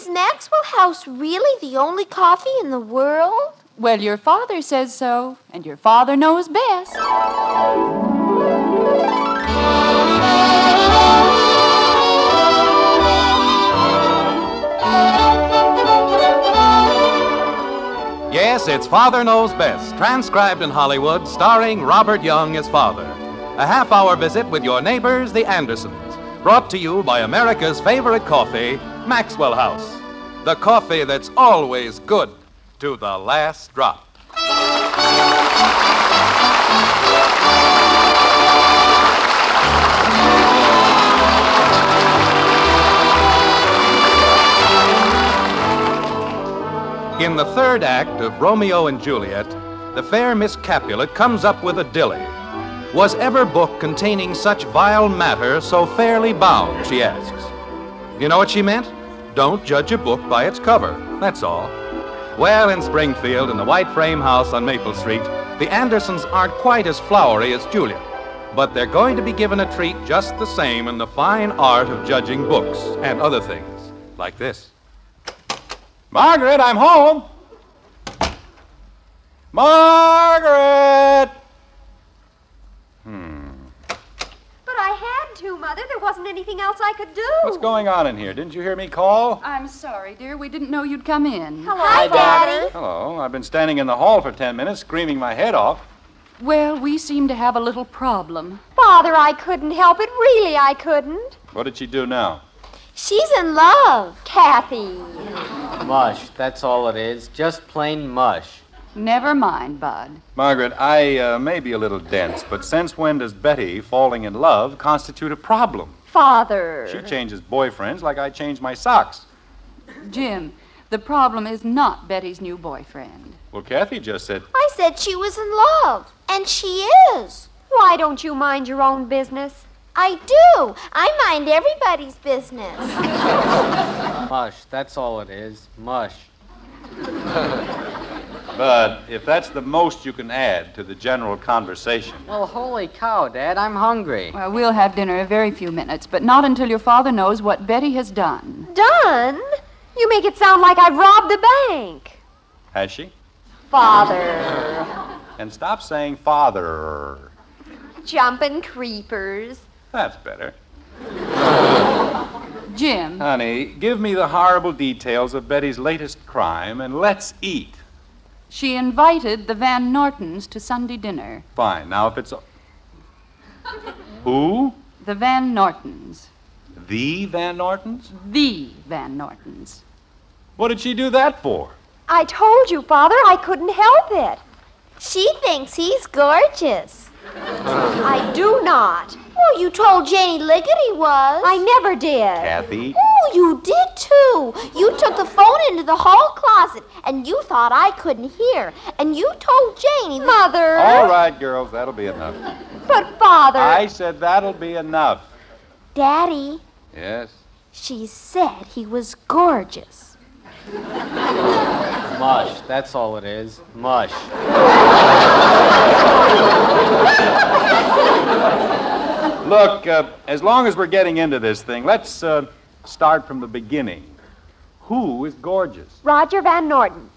Is Maxwell House really the only coffee in the world? Well, your father says so, and your father knows best. Yes, it's Father Knows Best, transcribed in Hollywood, starring Robert Young as father. A half-hour visit with your neighbors, the Andersons, brought to you by America's favorite coffee, Maxwell House. The coffee that's always good to the last drop. In the third act of Romeo and Juliet, the fair Miss Capulet comes up with a dilly. Was ever book containing such vile matter so fairly bound, she asks. You know what she meant? Don't judge a book by its cover, that's all. Well, in Springfield, in the white frame house on Maple Street, the Andersons aren't quite as flowery as Juliet, but they're going to be given a treat just the same in the fine art of judging books and other things, like this. Margaret, I'm home. Margaret! But I had to, Mother. There wasn't anything else I could do. What's going on in here? Didn't you hear me call? I'm sorry, dear. We didn't know you'd come in. Hello, Hi, Daddy. Hello. I've been standing in the hall for 10 minutes screaming my head off. Well, we seem to have a little problem. Father, I couldn't help it. Really, I couldn't. What did she do now? She's in love. Kathy. Mush, that's all it is. Just plain mush. Never mind, Bud. Margaret, I may be a little dense, but since when does Betty falling in love constitute a problem? Father. She changes boyfriends like I change my socks. Jim, the problem is not Betty's new boyfriend. Well, Kathy just said... I said she was in love, and she is. Why don't you mind your own business? I do. I mind everybody's business. Mush, that's all it is. Mush. But if that's the most you can add to the general conversation... Well, holy cow, Dad, I'm hungry. Well, we'll have dinner in a very few minutes, but not until your father knows what Betty has done. Done? You make it sound like I've robbed a bank. Has she? Father. And stop saying father. Jumping creepers. That's better. Jim. Honey, give me the horrible details of Betty's latest crime, and let's eat. She invited the Van Nortons to Sunday dinner. Fine. Now, if it's... Who? The Van Nortons. The Van Nortons? The Van Nortons. What did she do that for? I told you, Father, I couldn't help it. She thinks he's gorgeous. I do not. Oh, you told Janie Liggett he was. I never did. Kathy? Oh, you did too. You took the phone into the hall closet, and you thought I couldn't hear. And you told Janie that... Mother. All right, girls, that'll be enough. But, Father... I said that'll be enough. Daddy, Yes? she said he was gorgeous. Mush, that's all it is. Mush. Look, as long as we're getting into this thing, let's start from the beginning. Who is gorgeous? Roger Van Norton.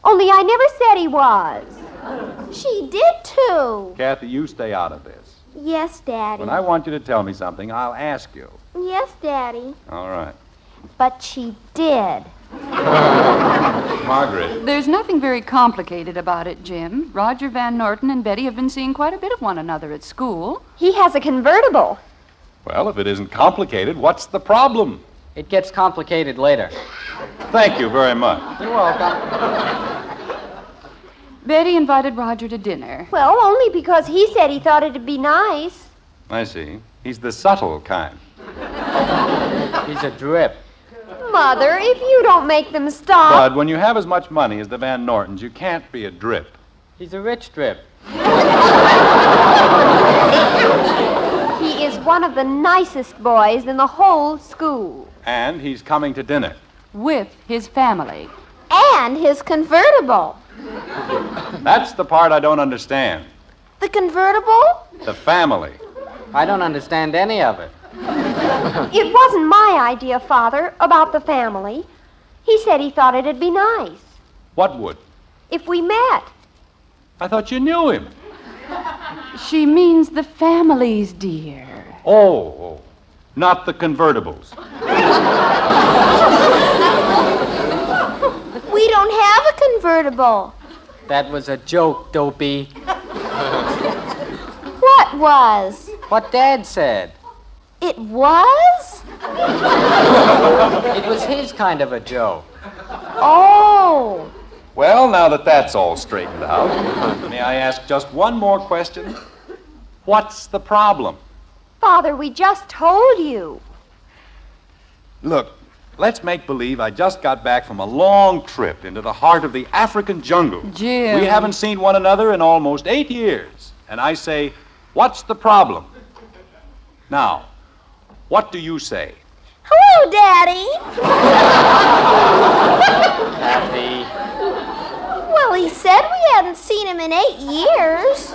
Only I never said he was. She did too. Kathy, you stay out of this. Yes, Daddy. When I want you to tell me something, I'll ask you. Yes, Daddy. All right. But she did. Margaret. There's nothing very complicated about it, Jim. Roger Van Norton and Betty have been seeing quite a bit of one another at school. He has a convertible. Well, if it isn't complicated, what's the problem? It gets complicated later. Thank you very much. You're welcome. Betty invited Roger to dinner. Well, only because he said he thought it'd be nice. I see. He's the subtle kind. He's a drip. Mother, if you don't make them stop... Bud, when you have as much money as the Van Nortons, you can't be a drip. He's a rich drip. He is one of the nicest boys in the whole school. And he's coming to dinner. With his family. And his convertible. That's the part I don't understand. The convertible? The family. I don't understand any of it. It wasn't my idea, Father, about the family. He said he thought it'd be nice What would? if we met. I thought you knew him. She means the families, dear. Oh, not the convertibles. We don't have a convertible. That was a joke, Dopey. What was? What Dad said. It was? It was his kind of a joke. Oh. Well, now that that's all straightened out, may I ask just one more question? What's the problem? Father, we just told you. Look, let's make believe I just got back from a long trip into the heart of the African jungle. Jim. We haven't seen one another in almost 8 years. And I say, what's the problem? Now, what do you say? Hello, Daddy. Kathy. Well, he said we hadn't seen him in 8 years.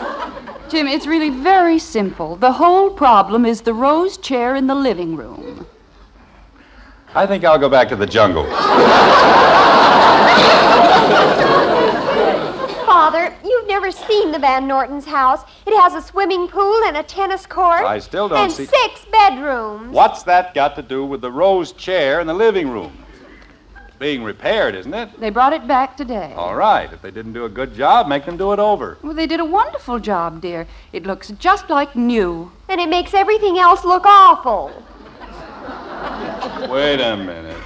Jim, it's really very simple. The whole problem is the rose chair in the living room. I think I'll go back to the jungle. Father, you've never seen the Van Nortons' house. It has a swimming pool and a tennis court. I still don't and see... 6 bedrooms. What's that got to do with the rose chair in the living room? It's being repaired, isn't it? They brought it back today. All right. If they didn't do a good job, make them do it over. Well, they did a wonderful job, dear. It looks just like new. And it makes everything else look awful. Wait a minute.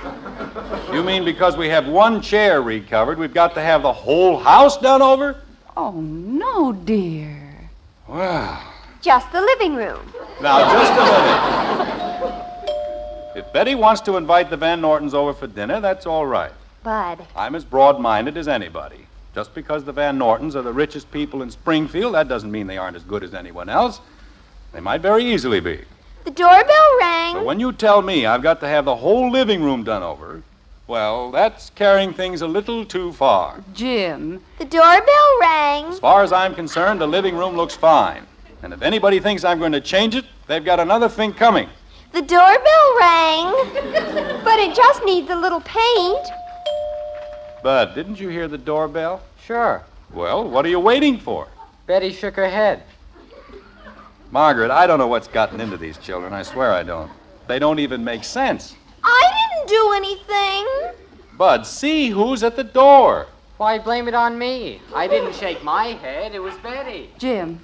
You mean because we have one chair recovered, we've got to have the whole house done over? Oh, no, dear. Well, Just the living room. now just a minute. If Betty wants to invite the Van Nortons over for dinner, that's all right. Bud, I'm as broad-minded as anybody. Just because the Van Nortons are the richest people in Springfield, that doesn't mean they aren't as good as anyone else. They might very easily be. The doorbell rang. But when you tell me I've got to have the whole living room done over, well, that's carrying things a little too far. Jim. The doorbell rang. As far as I'm concerned, the living room looks fine. And if anybody thinks I'm going to change it, they've got another thing coming. The doorbell rang. but it just needs a little paint. Bud, didn't you hear the doorbell? Sure. Well, what are you waiting for? Betty shook her head. Margaret, I don't know what's gotten into these children. I swear I don't. They don't even make sense. I didn't do anything. Bud, see who's at the door. Why blame it on me? I didn't shake my head. It was Betty. Jim,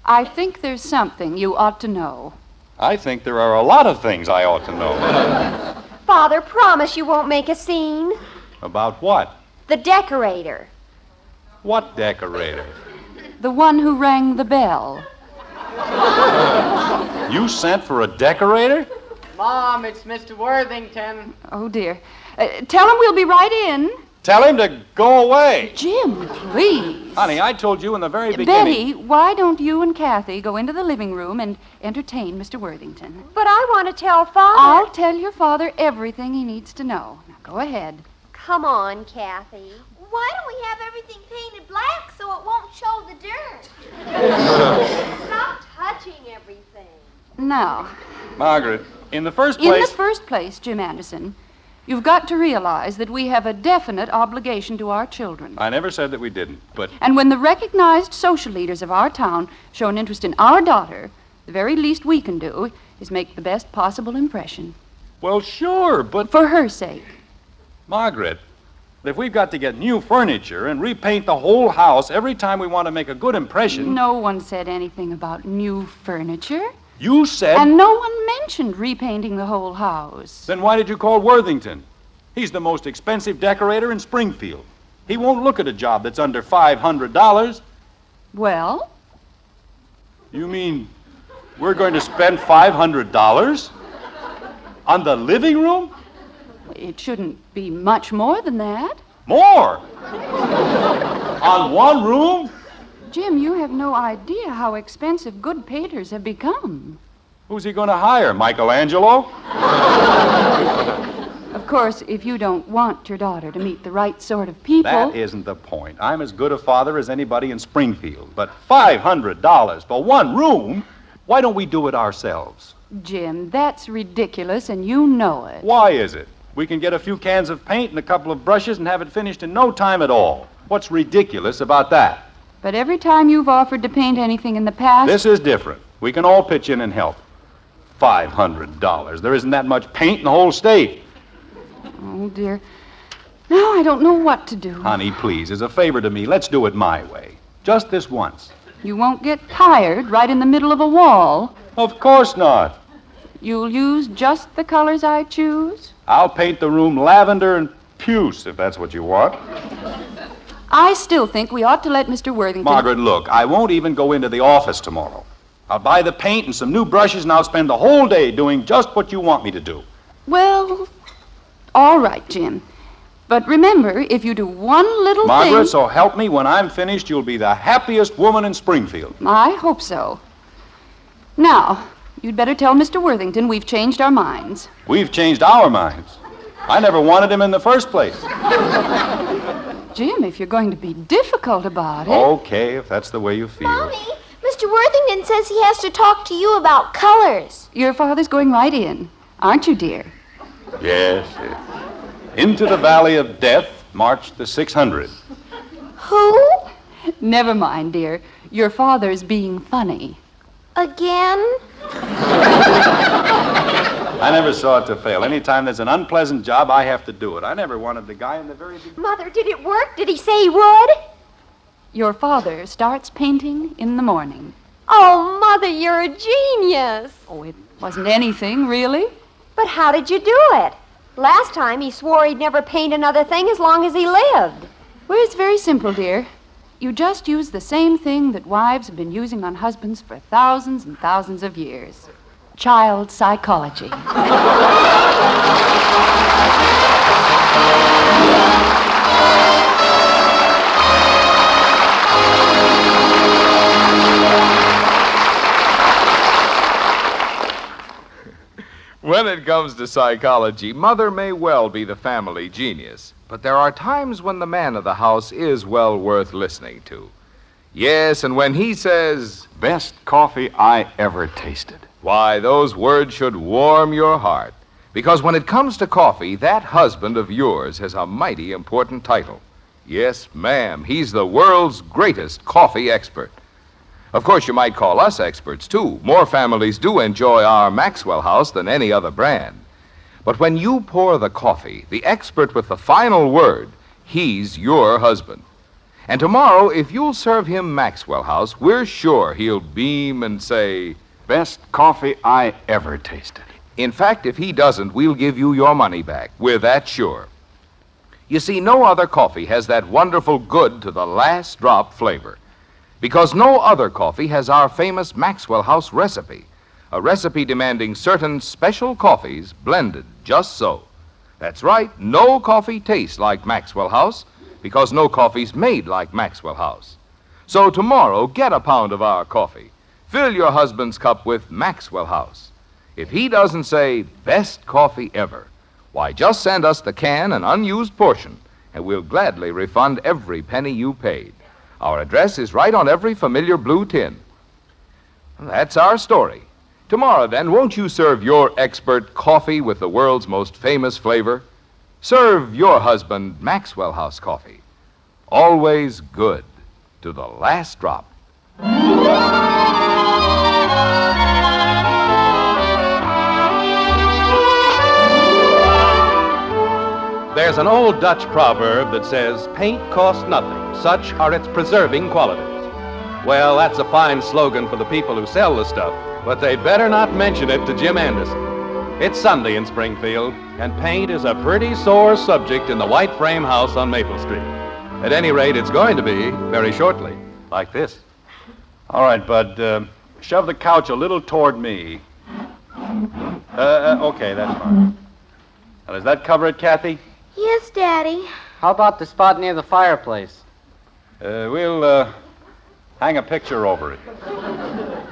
I think there's something you ought to know. I think there are a lot of things I ought to know. Father, promise you won't make a scene. About what? The decorator. What decorator? The one who rang the bell. You sent for a decorator? Mom, it's Mr. Worthington. Oh, dear. Tell him we'll be right in. Tell him to go away. Jim, please. Honey, I told you in the very beginning. Betty, why don't you and Kathy go into the living room and entertain Mr. Worthington? But I want to tell Father. I'll tell your father everything he needs to know. Now, go ahead. Come on, Kathy. Why don't we have everything painted black so it won't show the dirt? Stop touching everything. Now, Margaret, in the first in place... the first place, Jim Anderson, you've got to realize that we have a definite obligation to our children. I never said that we didn't, but... And when the recognized social leaders of our town show an interest in our daughter, the very least we can do is make the best possible impression. Well, sure, but... For her sake. Margaret, if we've got to get new furniture and repaint the whole house every time we want to make a good impression... No one said anything about new furniture. You said... And no one mentioned repainting the whole house. Then why did you call Worthington? He's the most expensive decorator in Springfield. He won't look at a job that's under $500. Well? You mean we're going to spend $500 on the living room? It shouldn't be much more than that. More? On one room? Jim, you have no idea how expensive good painters have become. Who's he going to hire, Michelangelo? Of course, if you don't want your daughter to meet the right sort of people... That isn't the point. I'm as good a father as anybody in Springfield. But $500 for one room? Why don't we do it ourselves? Jim, that's ridiculous, and you know it. Why is it? We can get a few cans of paint and a couple of brushes and have it finished in no time at all. What's ridiculous about that? But every time you've offered to paint anything in the past... This is different. We can all pitch in and help. $500. There isn't that much paint in the whole state. Oh, dear. Now I don't know what to do. Honey, please, as a favor to me, let's do it my way. Just this once. You won't get tired right in the middle of a wall. Of course not. You'll use just the colors I choose? I'll paint the room lavender and puce, if that's what you want. I still think we ought to let Mr. Worthington... Margaret, look, I won't even go into the office tomorrow. I'll buy the paint and some new brushes, and I'll spend the whole day doing just what you want me to do. Well, all right, Jim. But remember, if you do one little thing... Margaret, so help me, when I'm finished, you'll be the happiest woman in Springfield. I hope so. Now, you'd better tell Mr. Worthington we've changed our minds. We've changed our minds. I never wanted him in the first place. Jim, if you're going to be difficult about it... Okay, if that's the way you feel. Mommy, Mr. Worthington says he has to talk to you about colors. Your father's going right in, aren't you, dear? Yes, yes. Into the Valley of Death, March the 600. Who? Never mind, dear. Your father's being funny. Again? I never saw it to fail. Anytime there's an unpleasant job, I have to do it. I never wanted the guy in the very beginning. Mother, did it work? Did he say he would? Your father starts painting in the morning. Oh, Mother, you're a genius. Oh, it wasn't anything, really. But how did you do it? Last time he swore he'd never paint another thing as long as he lived. Well, it's very simple, dear. You just use the same thing that wives have been using on husbands for thousands and thousands of years. Child psychology. When it comes to psychology, Mother may well be the family genius, but there are times when the man of the house is well worth listening to. Yes, and when he says, Best coffee I ever tasted. why, those words should warm your heart. Because when it comes to coffee, that husband of yours has a mighty important title. Yes, ma'am, he's the world's greatest coffee expert. Of course, you might call us experts, too. More families do enjoy our Maxwell House than any other brand. But when you pour the coffee, the expert with the final word, he's your husband. And tomorrow, if you'll serve him Maxwell House, we're sure he'll beam and say, Best coffee I ever tasted. In fact, if he doesn't, we'll give you your money back. We're that sure. You see, no other coffee has that wonderful good to the last drop flavor. Because no other coffee has our famous Maxwell House recipe, a recipe demanding certain special coffees blended just so. That's right, no coffee tastes like Maxwell House, because no coffee's made like Maxwell House. So tomorrow, get a pound of our coffee. Fill your husband's cup with Maxwell House. If he doesn't say, best coffee ever, why, just send us the can and unused portion, and we'll gladly refund every penny you paid. Our address is right on every familiar blue tin. That's our story. Tomorrow, then, won't you serve your expert coffee with the world's most famous flavor? Serve your husband Maxwell House coffee. Always good to the last drop. There's an old Dutch proverb that says, paint costs nothing. Such are its preserving qualities. Well, that's a fine slogan for the people who sell the stuff, but they'd better not mention it to Jim Anderson. It's Sunday in Springfield, and paint is a pretty sore subject in the white frame house on Maple Street. At any rate, it's going to be very shortly, like this. All right, Bud, shove the couch a little toward me. Okay, that's fine. Now, does that cover it, Kathy? Yes, Daddy. How about the spot near the fireplace? We'll hang a picture over it.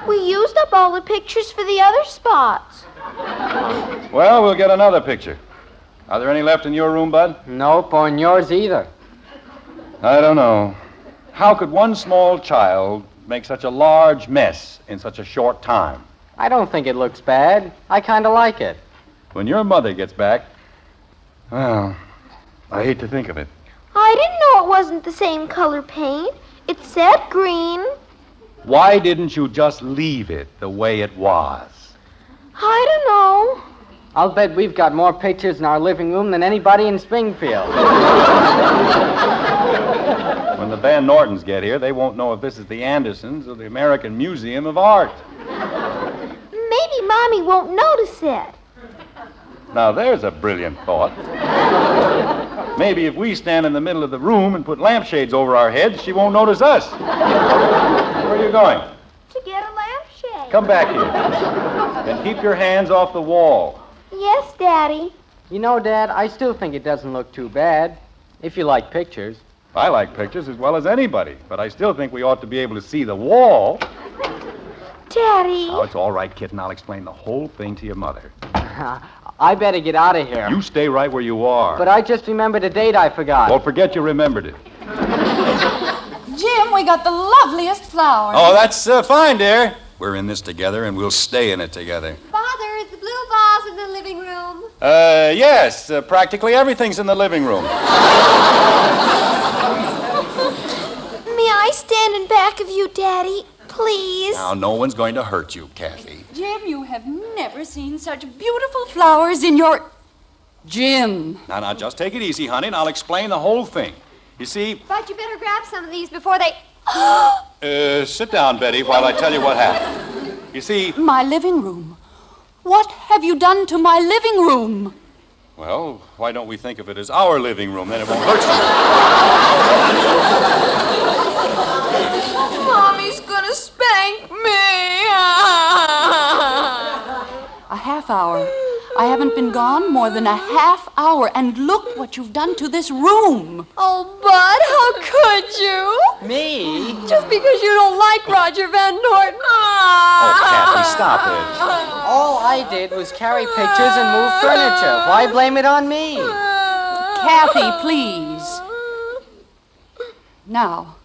We used up all the pictures for the other spots. Well, we'll get another picture. Are there any left in your room, Bud? Nope, or in yours either. I don't know. How could one small child make such a large mess in such a short time? I don't think it looks bad. I kind of like it. When your mother gets back, Well, I hate to think of it. I didn't know it wasn't the same color paint. It said green. Why didn't you just leave it the way it was? I don't know. I'll bet we've got more pictures in our living room than anybody in Springfield. When the Van Nortons get here, they won't know if this is the Andersons or the American Museum of Art. Maybe Mommy won't notice it. Now, there's a brilliant thought. Maybe if we stand in the middle of the room and put lampshades over our heads, she won't notice us. Where are you going? To get a lampshade. Come back here. And keep your hands off the wall. Yes, Daddy. You know, Dad, I still think it doesn't look too bad, if you like pictures. I like pictures as well as anybody, but I still think we ought to be able to see the wall. Daddy. Now, it's all right, kitten. I'll explain the whole thing to your mother. I better get out of here. You stay right where you are. But I just remembered a date I forgot. Don't forget you remembered it. Jim, we got the loveliest flowers. Oh, that's fine, dear. We're in this together, and we'll stay in it together. Father, is the blue vase in the living room? Yes. Practically everything's in the living room. May I stand in back of you, Daddy? Please. Now, no one's going to hurt you, Kathy. Jim, you have never seen such beautiful flowers in your... Jim. Now, just take it easy, honey, and I'll explain the whole thing. You see... But you better grab some of these before they... Sit down, Betty, while I tell you what happened. You see... My living room. What have you done to my living room? Well, why don't we think of it as our living room? Then it won't hurt you. Mommy's gonna spank me. A half hour. I haven't been gone more than a half hour, and look what you've done to this room. Oh, Bud, how could you? Me? Just because you don't like Roger Van Norton. Oh, Kathy, stop it. All I did was carry pictures and move furniture. Why blame it on me? Kathy, please. Now,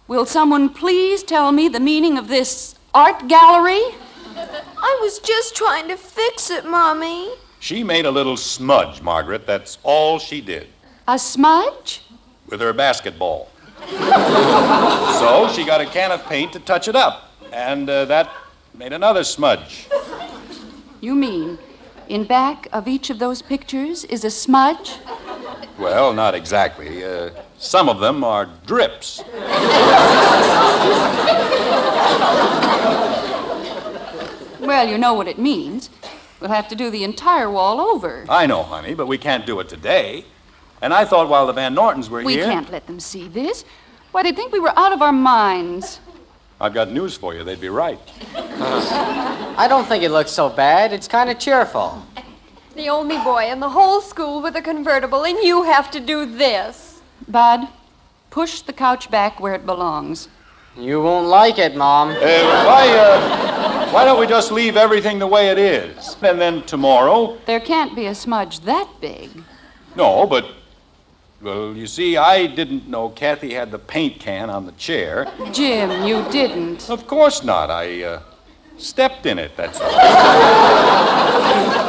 will someone please tell me the meaning of this art gallery? I was just trying to fix it, Mommy. She made a little smudge, Margaret. That's all she did. A smudge? With her basketball. So she got a can of paint to touch it up. And that made another smudge. You mean in back of each of those pictures is a smudge? Well, not exactly. Some of them are drips. Well, you know what it means. We'll have to do the entire wall over. I know, honey, but we can't do it today. And I thought while the Van Nortons were We here... can't let them see this. Why, they'd think we were out of our minds. I've got news for you. They'd be right. I don't think it looks so bad. It's kind of cheerful. The only boy in the whole school with a convertible, and you have to do this. Bud, push the couch back where it belongs. You won't like it, Mom. Why don't we just leave everything the way it is? And then tomorrow... There can't be a smudge that big. No, but... Well, you see, I didn't know Kathy had the paint can on the chair. Jim, you didn't. Of course not. I stepped in it, that's all.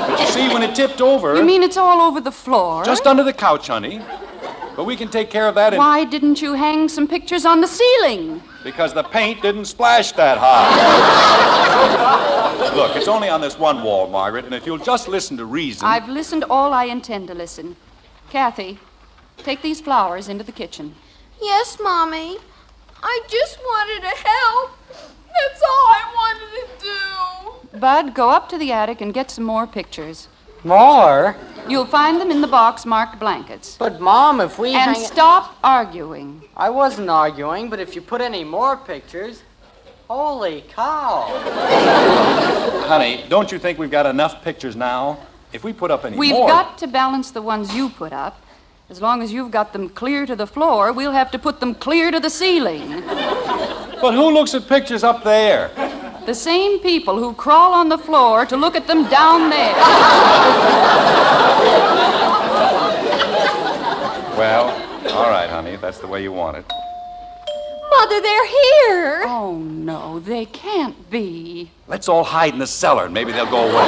But you see, when it tipped over... You mean it's all over the floor? Just under the couch, honey. But we can take care of that in... Why didn't you hang some pictures on the ceiling? Because the paint didn't splash that high. Look, it's only on this one wall, Margaret, and if you'll just listen to reason... I've listened all I intend to listen. Kathy, take these flowers into the kitchen. Yes, Mommy. I just wanted to help. That's all I wanted to do. Bud, go up to the attic and get some more pictures. More? You'll find them in the box marked blankets. But, Mom, if we And stop arguing. I wasn't arguing, but if you put any more pictures... Holy cow. Honey, don't you think we've got enough pictures now? If we put up any We've more... got to balance the ones you put up. As long as you've got them clear to the floor, we'll have to put them clear to the ceiling. But who looks at pictures up there? The same people who crawl on the floor to look at them down there. Well, all right, honey, if that's the way you want it. Mother, they're here. Oh, no, they can't be. Let's all hide in the cellar, and maybe they'll go away.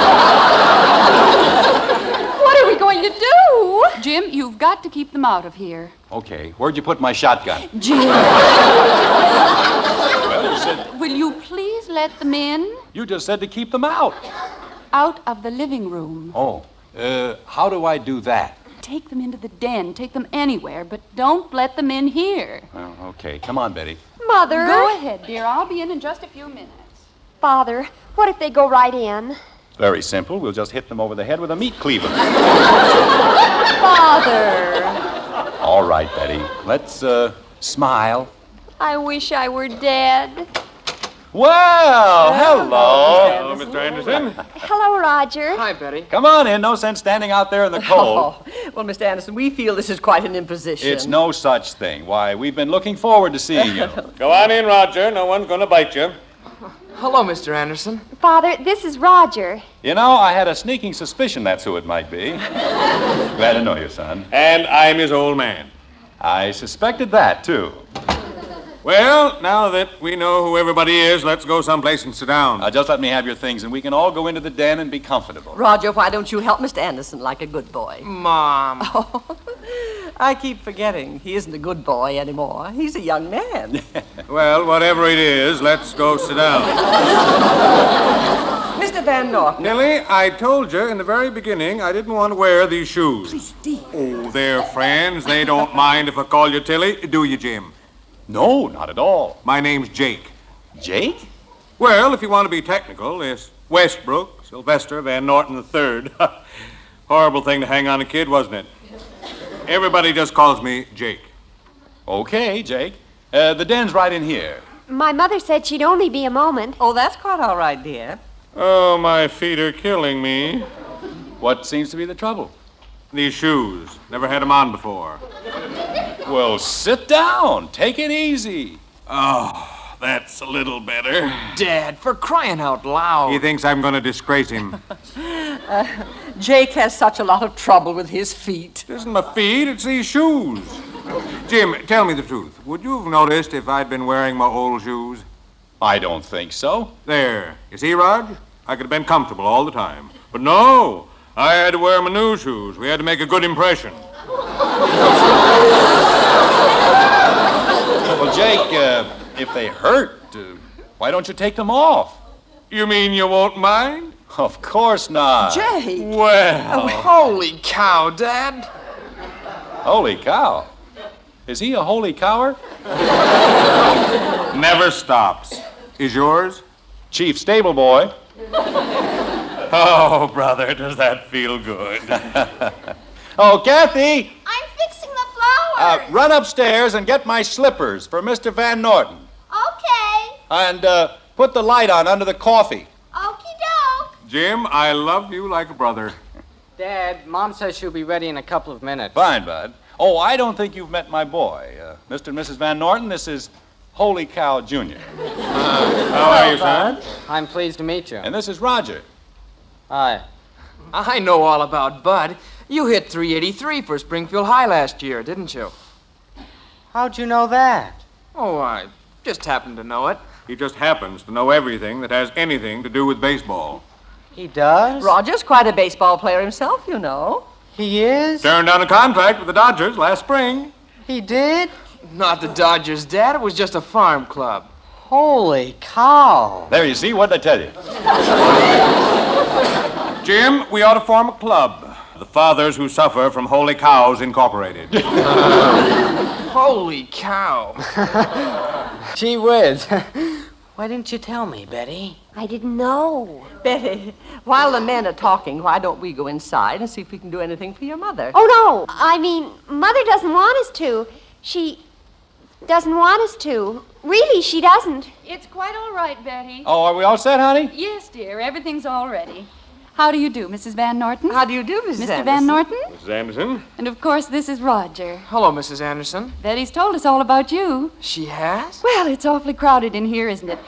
What are we going to do? Jim, you've got to keep them out of here. Okay, where'd you put my shotgun? Jim. Well, you said... Will you please let them in? You just said to keep them out. Out of the living room. Oh, how do I do that? Take them into the den. Take them anywhere, but don't let them in here. Oh, okay, come on, Betty. Mother. Go ahead, dear. I'll be in just a few minutes. Father, what if they go right in? Very simple. We'll just hit them over the head with a meat cleaver. Father. All right, Betty. Let's, smile. I wish I were dead. Well, hello. Hello, Mr. Anderson. Hello, Roger. Hi, Betty. Come on in. No sense standing out there in the cold. Oh, well, Mr. Anderson, we feel this is quite an imposition. It's no such thing. Why, we've been looking forward to seeing you. Go on in, Roger. No one's going to bite you. Hello, Mr. Anderson. Father, this is Roger. You know, I had a sneaking suspicion that's who it might be. Glad to know you, son. And I'm his old man. I suspected that, too. Well, now that we know who everybody is, let's go someplace and sit down. Just let me have your things, and we can all go into the den and be comfortable. Roger, why don't you help Mr. Anderson like a good boy? Mom. Oh, I keep forgetting. He isn't a good boy anymore. He's a young man. Well, whatever it is, let's go sit down. Mr. Van Norton. Tilly, I told you in the very beginning I didn't want to wear these shoes. Please, dear. Oh, they're friends. They don't mind if I call you Tilly. Do you, Jim? No, not at all. My name's Jake. Jake? Well, if you want to be technical, it's Westbrook Sylvester Van Norton III. Horrible thing to hang on a kid, wasn't it? Everybody just calls me Jake. Okay, Jake. The den's right in here. My mother said she'd only be a moment. Oh, that's quite all right, dear. Oh, my feet are killing me. What seems to be the trouble? These shoes. Never had them on before. Well, sit down. Take it easy. Oh, that's a little better. Dad, for crying out loud. He thinks I'm going to disgrace him. Jake has such a lot of trouble with his feet. It isn't my feet, it's these shoes. Jim, tell me the truth. Would you have noticed if I'd been wearing my old shoes? I don't think so. There. You see, Rod? I could have been comfortable all the time. But no, I had to wear my new shoes. We had to make a good impression. Well, Jake, if they hurt, why don't you take them off? You mean you won't mind? Of course not. Jake! Well, Holy cow, Dad. Holy cow. Is he a holy cower? never stops. Is yours? Chief stable boy. Oh, brother, does that feel good? Oh, Kathy! I'm fixing the flowers. Run upstairs and get my slippers for Mr. Van Norton. Okay. And put the light on under the coffee. Okie-doke. Jim, I love you like a brother. Dad, Mom says she'll be ready in a couple of minutes. Fine, Bud. Oh, I don't think you've met my boy. Mr. and Mrs. Van Norton, this is Holy Cow Jr. How are you, son? I'm pleased to meet you. And this is Roger. Hi. I know all about Bud. You hit 383 for Springfield High last year, didn't you? How'd you know that? Oh, I just happened to know it. He just happens to know everything that has anything to do with baseball. He does? Roger's quite a baseball player himself, you know. He is? Turned down a contract with the Dodgers last spring. He did? Not the Dodgers, Dad. It was just a farm club. Holy cow. There, you see? What did I tell you? Jim, we ought to form a club. The Fathers Who Suffer from Holy Cows Incorporated. Holy cow. Gee whiz. Why didn't you tell me, Betty? I didn't know. Betty, while the men are talking, why don't we go inside and see if we can do anything for your mother? Oh, no. I mean, Mother doesn't want us to. She doesn't want us to. Really, she doesn't. It's quite all right, Betty. Oh, are we all set, honey? Yes, dear. Everything's all ready. How do you do, Mrs. Van Norton? How do you do, Mrs. Mr. Anderson? Van Norton? Mrs. Anderson? And of course, this is Roger. Hello, Mrs. Anderson. Betty's told us all about you. She has? Well, it's awfully crowded in here, isn't it?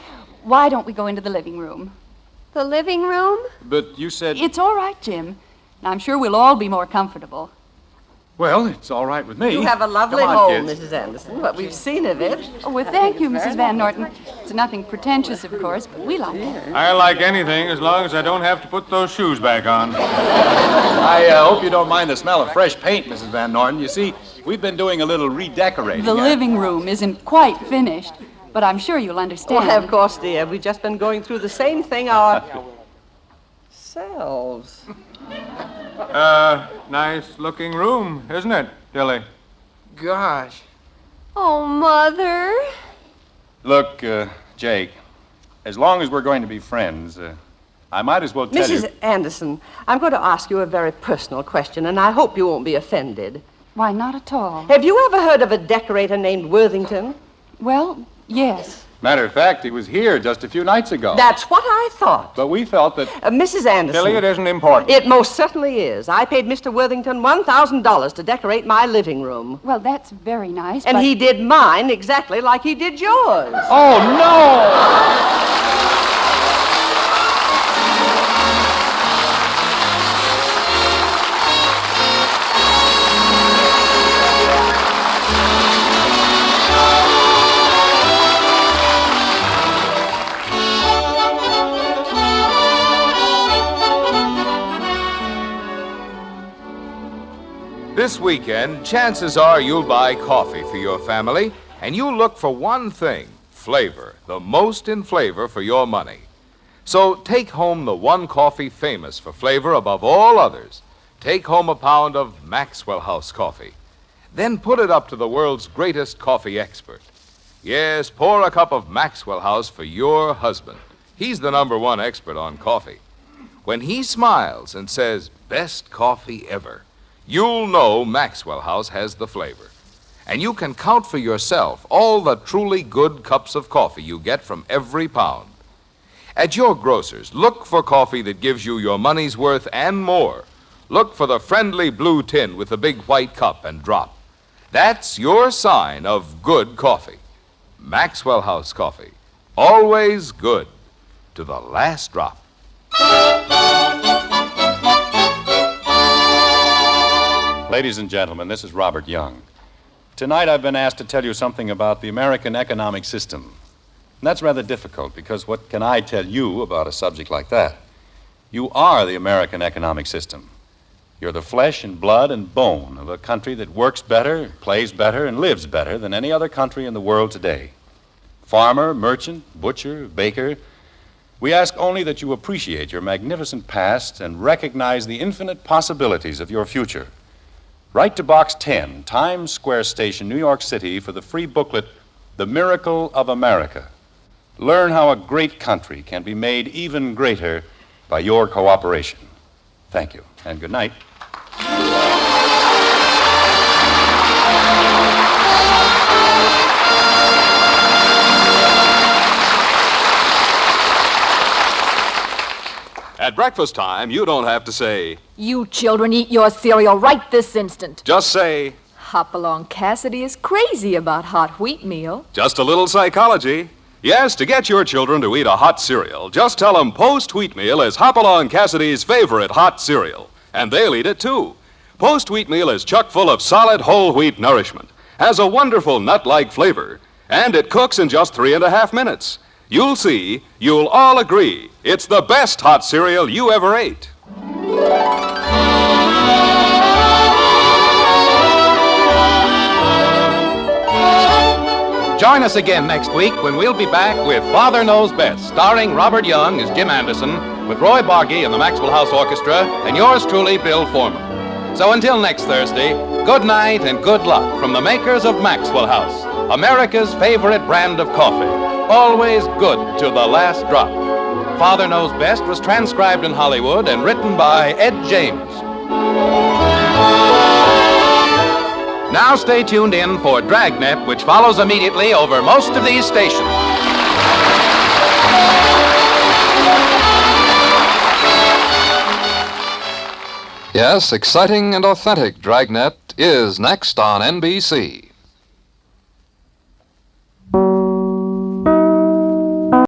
Why don't we go into the living room? The living room? But you said... It's all right, Jim. And I'm sure we'll all be more comfortable. Well, it's all right with me. You have a lovely Come on, home, kids. Mrs. Anderson. What we've seen of it. Oh, well, thank you, Mrs. Van Norton. It's nothing pretentious, of course, but we like it. I like anything as long as I don't have to put those shoes back on. I hope you don't mind the smell of fresh paint, Mrs. Van Norton. You see, we've been doing a little redecorating. The living room isn't quite finished, but I'm sure you'll understand. Well, of course, dear. We've just been going through the same thing ourselves. Nice-looking room, isn't it, Dilly? Gosh. Oh, Mother. Look, Jake, as long as we're going to be friends, I might as well tell you... Mrs. Anderson, I'm going to ask you a very personal question, and I hope you won't be offended. Why, not at all. Have you ever heard of a decorator named Worthington? Well, yes. Matter of fact, he was here just a few nights ago. That's what I thought. But we felt that... Mrs. Anderson. Dilly, it isn't important. It most certainly is. I paid Mr. Worthington $1,000 to decorate my living room. Well, that's very nice, And but... he did mine exactly like he did yours. Oh, no! This weekend, chances are you'll buy coffee for your family, and you'll look for one thing, flavor, the most in flavor for your money. So take home the one coffee famous for flavor above all others. Take home a pound of Maxwell House coffee. Then put it up to the world's greatest coffee expert. Yes, pour a cup of Maxwell House for your husband. He's the #1 expert on coffee. When he smiles and says, "Best coffee ever," you'll know Maxwell House has the flavor. And you can count for yourself all the truly good cups of coffee you get from every pound. At your grocer's, look for coffee that gives you your money's worth and more. Look for the friendly blue tin with the big white cup and drop. That's your sign of good coffee. Maxwell House coffee. Always good to the last drop. Ladies and gentlemen, this is Robert Young. Tonight I've been asked to tell you something about the American economic system. And that's rather difficult because what can I tell you about a subject like that? You are the American economic system. You're the flesh and blood and bone of a country that works better, plays better, and lives better than any other country in the world today. Farmer, merchant, butcher, baker, we ask only that you appreciate your magnificent past and recognize the infinite possibilities of your future. Write to Box 10, Times Square Station, New York City, for the free booklet, The Miracle of America. Learn how a great country can be made even greater by your cooperation. Thank you, and good night. At breakfast time, you don't have to say, "You children eat your cereal right this instant." just say, Hopalong Cassidy is crazy about hot wheatmeal. just a little psychology. Yes, to get your children to eat a hot cereal, just tell them Post Wheatmeal is Hopalong Cassidy's favorite hot cereal. And they'll eat it, too. Post Wheatmeal is chock full of solid whole wheat nourishment, has a wonderful nut-like flavor, and it cooks in just 3.5 minutes. You'll see, you'll all agree, it's the best hot cereal you ever ate. Join us again next week when we'll be back with Father Knows Best, starring Robert Young as Jim Anderson, with Roy Bargy and the Maxwell House Orchestra, and yours truly, Bill Foreman. So until next Thursday, good night and good luck from the makers of Maxwell House, America's favorite brand of coffee. Always good to the last drop. Father Knows Best was transcribed in Hollywood and written by Ed James. Now stay tuned in for Dragnet, which follows immediately over most of these stations. Yes, exciting and authentic Dragnet is next on NBC.